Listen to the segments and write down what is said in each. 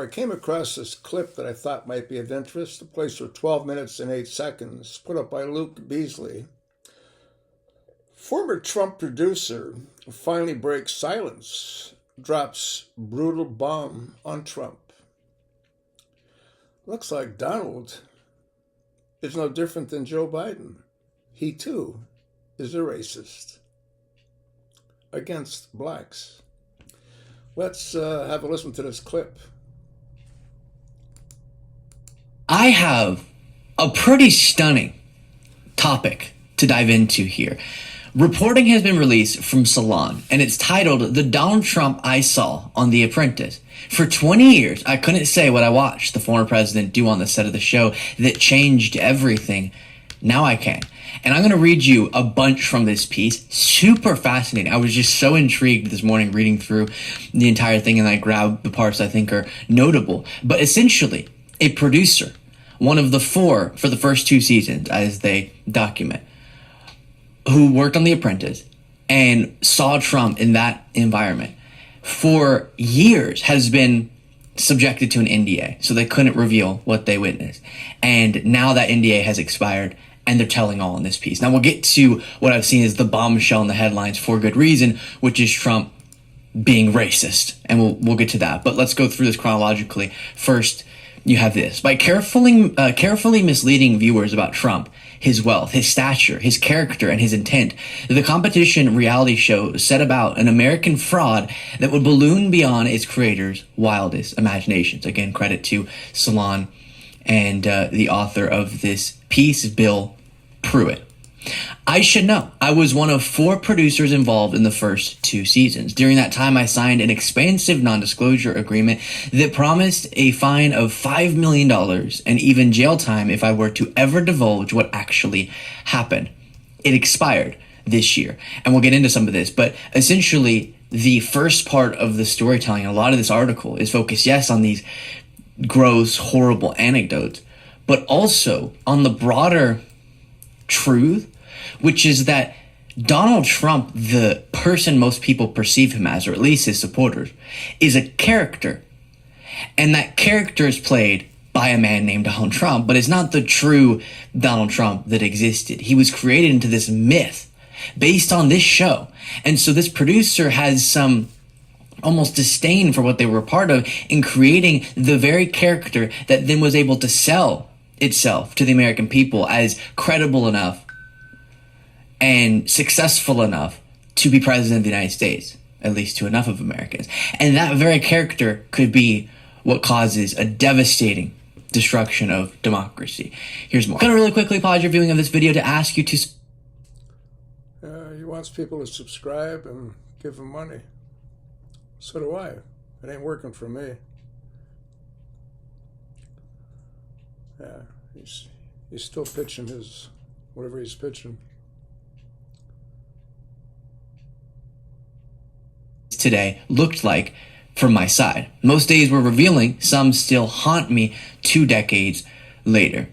I came across this clip that I thought might be of interest. The plays for 12 minutes and 8 seconds, put up by Luke Beasley. Former Trump producer finally breaks silence, drops brutal bomb on Trump. Looks like Donald is no different than Joe Biden. He too is a racist against blacks. Let's have a listen to this clip. I have a pretty stunning topic to dive into here. Reporting has been released from Salon, and it's titled "The Donald Trump I Saw on The Apprentice." For 20 years, I couldn't say what I watched the former president do on the set of the show that changed everything. Now I can. And I'm going to read you a bunch from this piece. Super fascinating. I was just so intrigued this morning reading through the entire thing, and I grabbed the parts I think are notable. But essentially, a producer, one of the four for the first two seasons, as they document, who worked on The Apprentice and saw Trump in that environment for years, has been subjected to an NDA, so they couldn't reveal what they witnessed. And now that NDA has expired, and they're telling all in this piece. Now we'll get to what I've seen as the bombshell in the headlines for good reason, which is Trump being racist, and we'll get to that. But let's go through this chronologically. First, you have this. By carefully misleading viewers about Trump, his wealth, his stature, his character, and his intent, the competition reality show set about an American fraud that would balloon beyond its creator's wildest imaginations. Again, credit to Salon and the author of this piece, Bill Pruitt. I should know, I was one of four producers involved in the first two seasons. During that time, I signed an expansive non-disclosure agreement that promised a fine of $5 million and even jail time if I were to ever divulge what actually happened. It expired this year, and we'll get into some of this, but essentially the first part of the storytelling, a lot of this article is focused, yes, on these gross, horrible anecdotes, but also on the broader truth, which is that Donald Trump, the person most people perceive him as, or at least his supporters, is a character. And that character is played by a man named Donald Trump, but it's not the true Donald Trump that existed. He was created into this myth based on this show. And so this producer has some almost disdain for what they were a part of in creating the very character that then was able to sell itself to the American people as credible enough and successful enough to be president of the United States, at least to enough of Americans. And that very character could be what causes a devastating destruction of democracy. Here's more. I'm going to really quickly pause your viewing of this video to ask you to... He wants people to subscribe and give him money. So do I. It ain't working for me. Yeah, he's still pitching his, whatever he's pitching. Today looked like from my side. Most days were revealing, some still haunt me 2 decades later.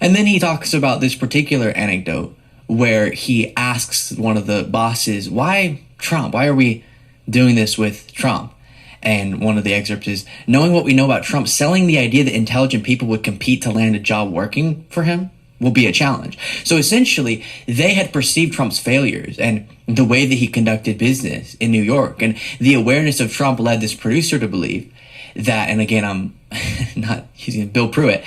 And then he talks about this particular anecdote where he asks one of the bosses, why Trump? Why are we doing this with Trump? And one of the excerpts is, knowing what we know about Trump, selling the idea that intelligent people would compete to land a job working for him will be a challenge. So essentially, they had perceived Trump's failures and the way that he conducted business in New York. And the awareness of Trump led this producer to believe that, and again, I'm not using Bill Pruitt,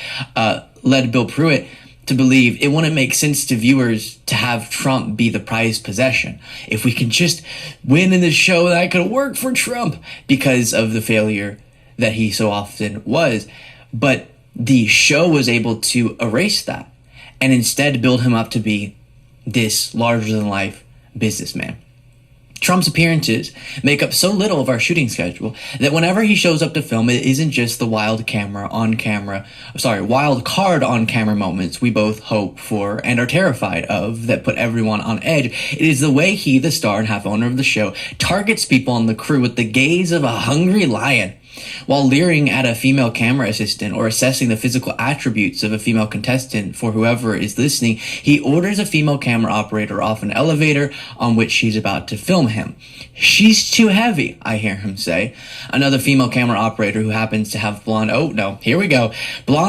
led Bill Pruitt to believe it wouldn't make sense to viewers to have Trump be the prized possession. If we can just win in this show, that could work for Trump because of the failure that he so often was. But the show was able to erase that and instead build him up to be this larger-than-life businessman. Trump's appearances make up so little of our shooting schedule that whenever he shows up to film, it isn't just the wild card on camera moments we both hope for and are terrified of that put everyone on edge. It is the way he, the star and half owner of the show, targets people on the crew with the gaze of a hungry lion While leering at a female camera assistant or assessing the physical attributes of a female contestant for whoever is listening, he orders a female camera operator off an elevator on which she's about to film him. "She's too heavy," I hear him say. Another female camera operator who happens to have blonde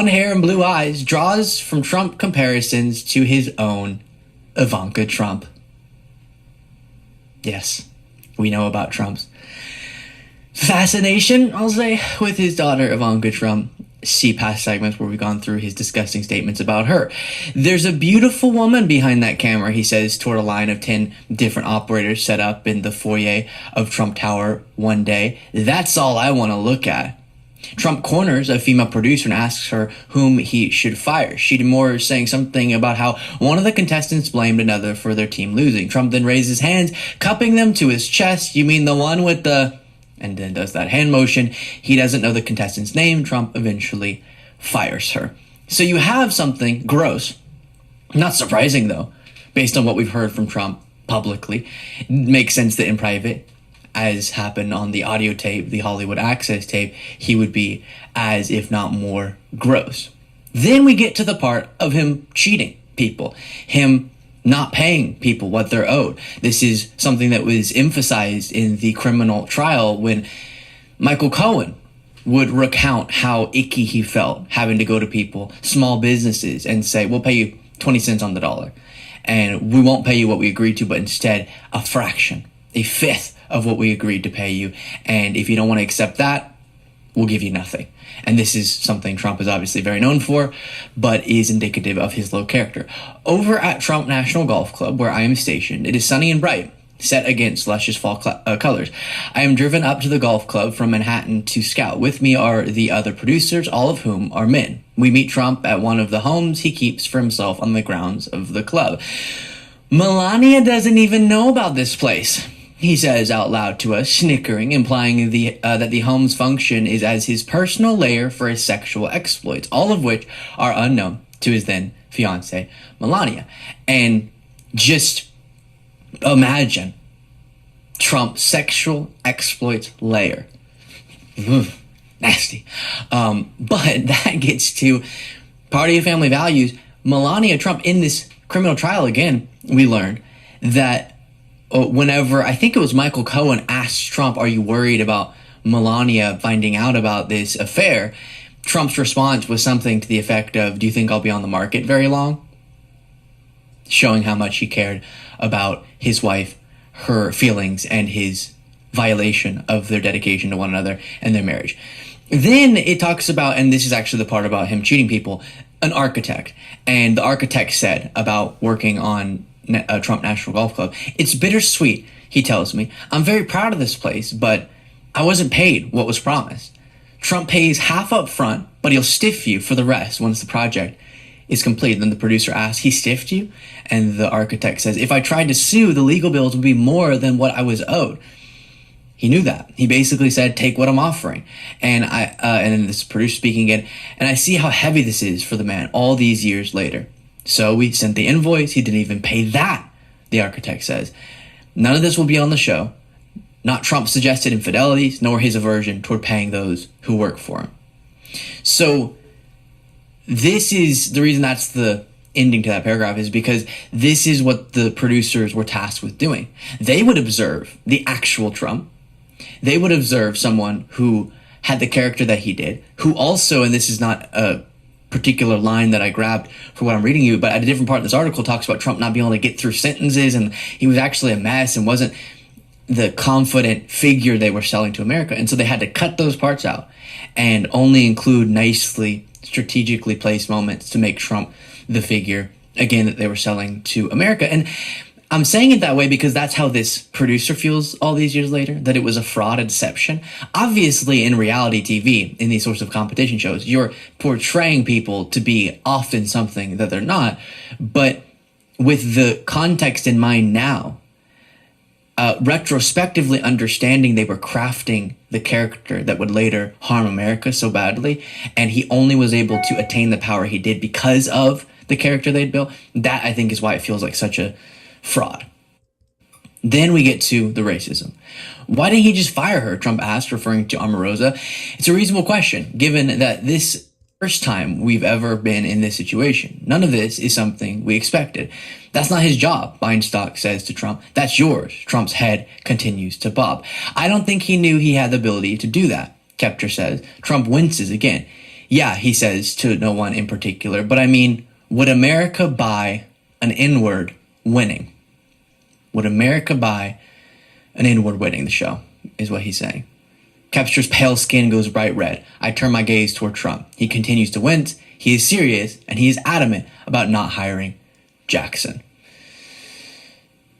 hair and blue eyes draws from Trump comparisons to his own Ivanka Trump. Yes, we know about Trump's fascination, I'll say, with his daughter Ivanka Trump. See past segments where we've gone through his disgusting statements about her. "There's a beautiful woman behind that camera," he says toward a line of 10 different operators set up in the foyer of Trump Tower one day. "That's all I want to look at." Trump corners a female producer and asks her whom he should fire. She demurs, saying something about how one of the contestants blamed another for their team losing. Trump then raises hands, cupping them to his chest. "You mean the one with the..." and then does that hand motion. He doesn't know the contestant's name. Trump eventually fires her. So you have something gross. Not surprising, though, based on what we've heard from Trump publicly. It makes sense that in private, as happened on the audio tape, the Hollywood Access tape, he would be as, if not more, gross. Then we get to the part of him cheating people, him not paying people what they're owed. This is something that was emphasized in the criminal trial when Michael Cohen would recount how icky he felt having to go to people, small businesses, and say, "We'll pay you 20 cents on the dollar. And we won't pay you what we agreed to, but instead a fraction, a fifth of what we agreed to pay you. And if you don't want to accept that, we'll give you nothing." And this is something Trump is obviously very known for, but is indicative of his low character. Over at Trump National Golf Club, where I am stationed, it is sunny and bright, set against luscious fall colors. I am driven up to the golf club from Manhattan to scout. With me are the other producers, all of whom are men. We meet Trump at one of the homes he keeps for himself on the grounds of the club. "Melania doesn't even know about this place," he says out loud to us, snickering, implying that the home's function is as his personal lair for his sexual exploits, all of which are unknown to his then fiancée, Melania. And just imagine Trump's sexual exploits lair. Nasty. But that gets to party of family values. Melania Trump, in this criminal trial again, we learned that whenever, I think it was Michael Cohen asked Trump, "Are you worried about Melania finding out about this affair?" Trump's response was something to the effect of, "Do you think I'll be on the market very long?" Showing how much he cared about his wife, her feelings, and his violation of their dedication to one another and their marriage. Then it talks about, and this is actually the part about him cheating people, an architect. And the architect said about working on Trump National Golf Club, "It's bittersweet," he tells me. "I'm very proud of this place, but I wasn't paid what was promised. Trump pays half up front, but he'll stiff you for the rest once the project is complete." Then the producer asks, "He stiffed you?" And the architect says, "If I tried to sue, the legal bills would be more than what I was owed." He knew that. He basically said, "Take what I'm offering." And and then this producer speaking again, "And I see how heavy this is for the man all these years later. So we sent the invoice. He didn't even pay that," the architect says. "None of this will be on the show. Not Trump's suggested infidelities, nor his aversion toward paying those who work for him." So this is the reason that's the ending to that paragraph, is because this is what the producers were tasked with doing. They would observe the actual Trump. They would observe someone who had the character that he did, who also, and this is not a particular line that I grabbed for what I'm reading you, but at a different part of this article talks about Trump not being able to get through sentences, and he was actually a mess and wasn't the confident figure they were selling to America. And so they had to cut those parts out and only include nicely, strategically placed moments to make Trump the figure, again, that they were selling to America. And I'm saying it that way because that's how this producer feels all these years later, that it was a fraud, a deception. Obviously, in reality TV, in these sorts of competition shows, you're portraying people to be often something that they're not. But with the context in mind now, retrospectively understanding they were crafting the character that would later harm America so badly, and he only was able to attain the power he did because of the character they'd built, that I think is why it feels like such a fraud. Then we get to the racism. Why didn't he just fire her? Trump asked, referring to Omarosa. It's a reasonable question, given that this first time we've ever been in this situation. None of this is something we expected. That's not his job, Weinstock says to Trump. That's yours. Trump's head continues to bob. I don't think he knew he had the ability to do that, Kepter says. Trump winces again. Yeah, he says to no one in particular, but I mean, would America buy an inward winning? Would America buy an inward winning? The show is what he's saying. Kepster's pale skin goes bright red. I turn my gaze toward Trump. He continues to wince. He is serious, and he is adamant about not hiring Jackson.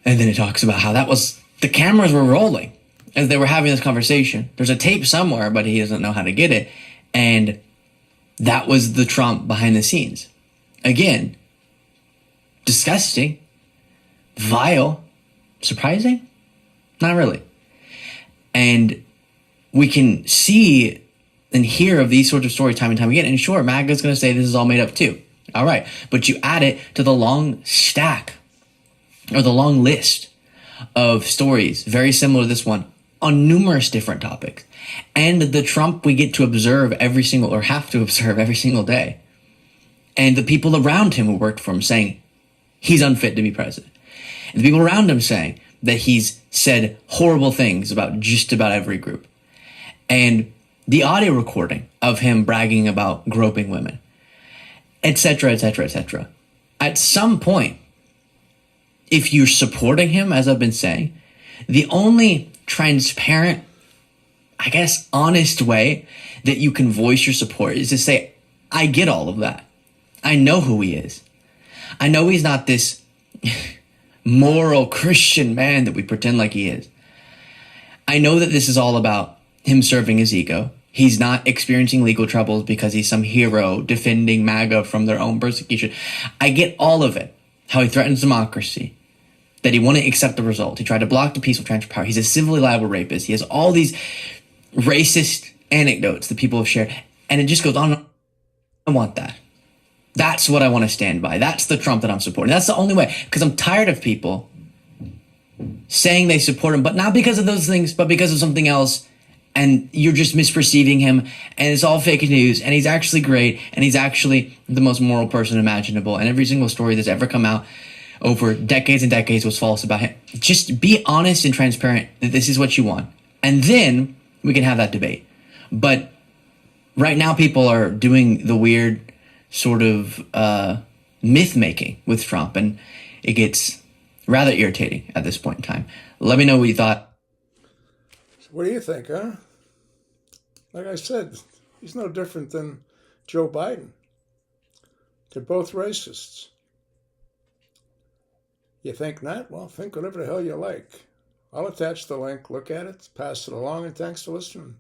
And then it talks about how the cameras were rolling as they were having this conversation. There's a tape somewhere, but he doesn't know how to get it. And that was the Trump behind the scenes. Again, disgusting, vile, surprising? Not really. And we can see and hear of these sorts of stories time and time again. And sure, MAGA's going to say this is all made up too. All right. But you add it to the long stack or the long list of stories very similar to this one on numerous different topics. And the Trump we get to observe have to observe every single day. And the people around him who worked for him saying he's unfit to be president. And the people around him saying that he's said horrible things about just about every group. And the audio recording of him bragging about groping women, etc., etc., etc. At some point, if you're supporting him, as I've been saying, the only transparent, I guess, honest way that you can voice your support is to say, I get all of that. I know who he is. I know he's not this moral Christian man that we pretend like he is. I know that this is all about him serving his ego. He's not experiencing legal troubles because he's some hero defending MAGA from their own persecution. I get all of it. How he threatens democracy, that he wouldn't accept the result. He tried to block the peaceful transfer of power. He's a civilly liable rapist. He has all these racist anecdotes that people have shared. And it just goes on. I want that. That's what I want to stand by. That's the Trump that I'm supporting. That's the only way. Because I'm tired of people saying they support him, but not because of those things, but because of something else. And you're just misperceiving him. And it's all fake news. And he's actually great. And he's actually the most moral person imaginable. And every single story that's ever come out over decades and decades was false about him. Just be honest and transparent that this is what you want. And then we can have that debate. But right now people are doing the weird sort of myth making with Trump, and it gets rather irritating at this point in time. Let me know what you thought. What do you think, huh? Like I said, he's no different than Joe Biden. They're both racists. You think not? Well, think whatever the hell you like. I'll attach the link, look at it, pass it along, and thanks for listening.